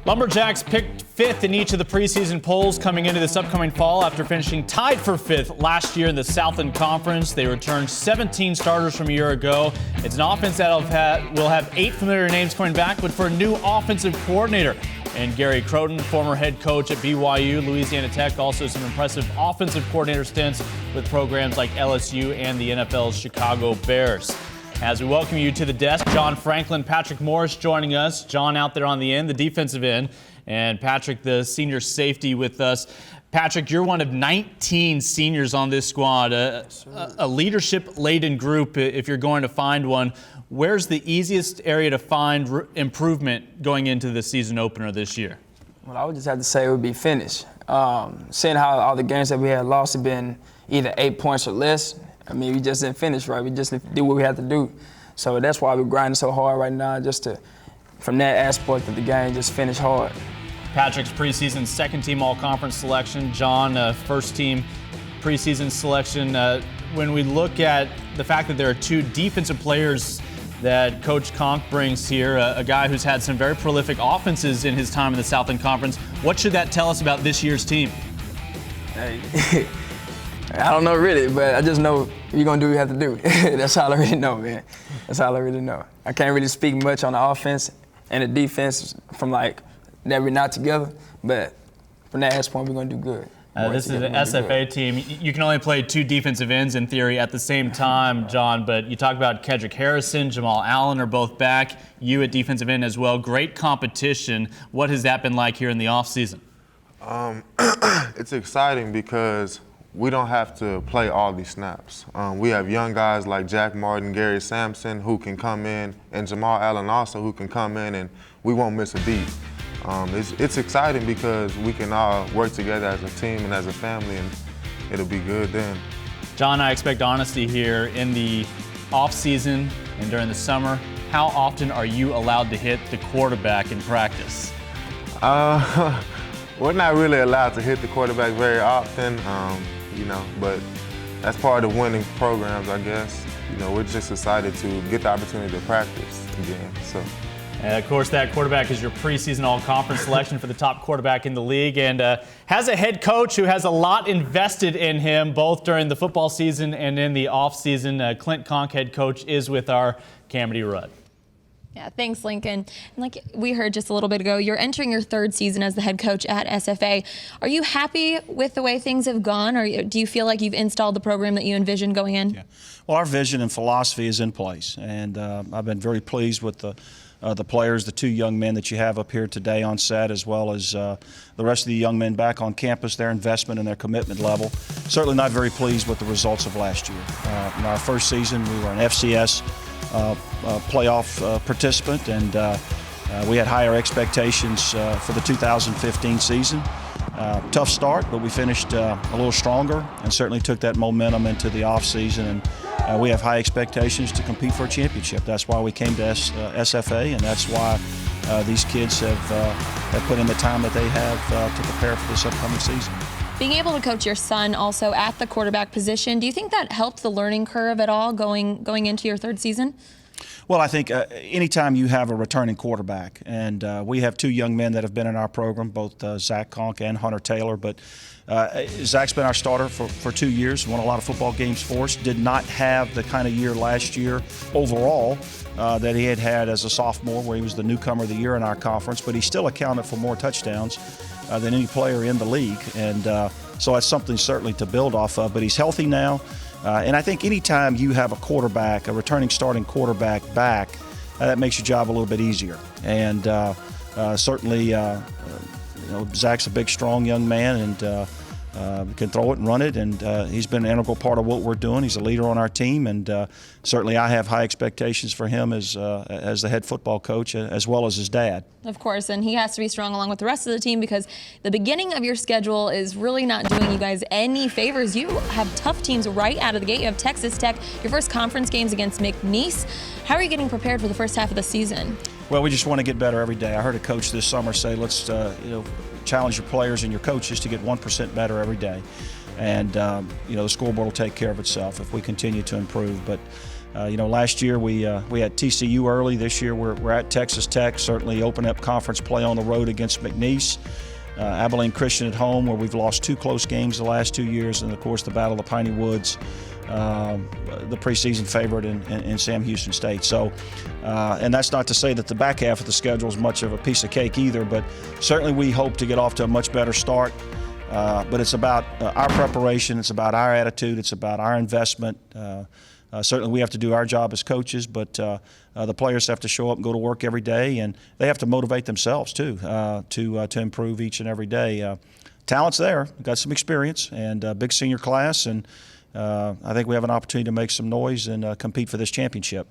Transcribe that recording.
Lumberjacks picked 5th in each of the preseason polls coming into this upcoming fall after finishing tied for 5th last year in the Southland Conference. They returned 17 starters from a year ago. It's an offense that will have 8 familiar names coming back, but for a new offensive coordinator. And Gary Croton, former head coach at BYU, Louisiana Tech, also some impressive offensive coordinator stints with programs like LSU and the NFL's Chicago Bears. As we welcome you to the desk, John Franklin, Patrick Morris joining us. John out there on the end, the defensive end, and Patrick, the senior safety with us. Patrick, you're one of 19 seniors on this squad, a leadership-laden group if you're going to find one. Where's the easiest area to find improvement going into the season opener this year? Well, I would just have to say it would be finish. Seeing how all the games that we had lost have been either 8 points or less, I mean, we just didn't finish right. We just didn't do what we had to do. So that's why we're grinding so hard right now, just to, from that aspect of the game, just finish hard. Patrick's preseason second-team all-conference selection. John, first-team preseason selection. When we look at the fact that there are 2 defensive players that Coach Conque brings here, a guy who's had some very prolific offenses in his time in the Southland Conference, what should that tell us about this year's team? Hey. I don't know really, but I just know you're going to do what you have to do. That's all I really know, man. That's all I really know. I can't really speak much on the offense and the defense from like that we're not together, but from that point, we're going to do good. This is an SFA team. You can only play 2 defensive ends in theory at the same time, John, but you talk about Kedrick Harrison, Jamal Allen are both back. You at defensive end as well. Great competition. What has that been like here in the offseason? It's exciting because we don't have to play all these snaps. We have young guys like Jack Martin, Gary Sampson who can come in, and Jamal Allen also who can come in, and we won't miss a beat. It's exciting because we can all work together as a team and as a family, and it'll be good then. John, I expect honesty here in the off-season and during the summer. How often are you allowed to hit the quarterback in practice? We're not really allowed to hit the quarterback very often, but that's part of winning programs, I guess. We're just excited to get the opportunity to practice again. So. And of course, that quarterback is your preseason all-conference selection for the top quarterback in the league, and has a head coach who has a lot invested in him, both during the football season and in the off-season. Clint Conklin, head coach, is with our Kamady Rudd. Yeah, thanks, Lincoln. And like we heard just a little bit ago, you're entering your 3rd season as the head coach at SFA. Are you happy with the way things have gone, or do you feel like you've installed the program that you envisioned going in? Yeah. Well, our vision and philosophy is in place, and I've been very pleased with the players, the 2 young men that you have up here today on set, as well as the rest of the young men back on campus, their investment and their commitment level. Certainly not very pleased with the results of last year. In our first season, we were an FCS playoff participant, and we had higher expectations for the 2015 season. Tough start, but we finished a little stronger and certainly took that momentum into the offseason. And we have high expectations to compete for a championship. That's why we came to SFA, and that's why these kids have put in the time that they have to prepare for this upcoming season. Being able to coach your son also at the quarterback position, do you think that helped the learning curve at all going into your 3rd season? Well, I think anytime you have a returning quarterback, and we have 2 young men that have been in our program, both Zach Conque and Hunter Taylor, but Zach's been our starter for 2 years, won a lot of football games for us, did not have the kind of year last year overall that he had as a sophomore, where he was the newcomer of the year in our conference, but he still accounted for more touchdowns than any player in the league, and so that's something certainly to build off of, but he's healthy now. And I think anytime you have a quarterback, a returning starting quarterback back, that makes your job a little bit easier. And certainly, Zach's a big, strong young man, and can throw it and run it, and he's been an integral part of what we're doing. He's a leader on our team, and certainly I have high expectations for him as the head football coach, as well as his dad. Of course, and he has to be strong along with the rest of the team, because the beginning of your schedule is really not doing you guys any favors. You have tough teams right out of the gate. You have Texas Tech, your first conference games against McNeese. How are you getting prepared for the first half of the season? Well, we just want to get better every day. I heard a coach this summer say, let's challenge your players and your coaches to get 1% better every day. And, the scoreboard will take care of itself if we continue to improve. But Last year we had TCU early. This year we're at Texas Tech. Certainly open up conference play on the road against McNeese. Abilene Christian at home, where we've lost 2 close games the last 2 years, and of course the Battle of the Piney Woods, the preseason favorite in Sam Houston State. So, and that's not to say that the back half of the schedule is much of a piece of cake either, but certainly we hope to get off to a much better start. But it's about our preparation, it's about our attitude, it's about our investment. Certainly we have to do our job as coaches, but the players have to show up and go to work every day, and they have to motivate themselves too to improve each and every day. Talent's there, we've got some experience, and a big senior class, and I think we have an opportunity to make some noise and compete for this championship.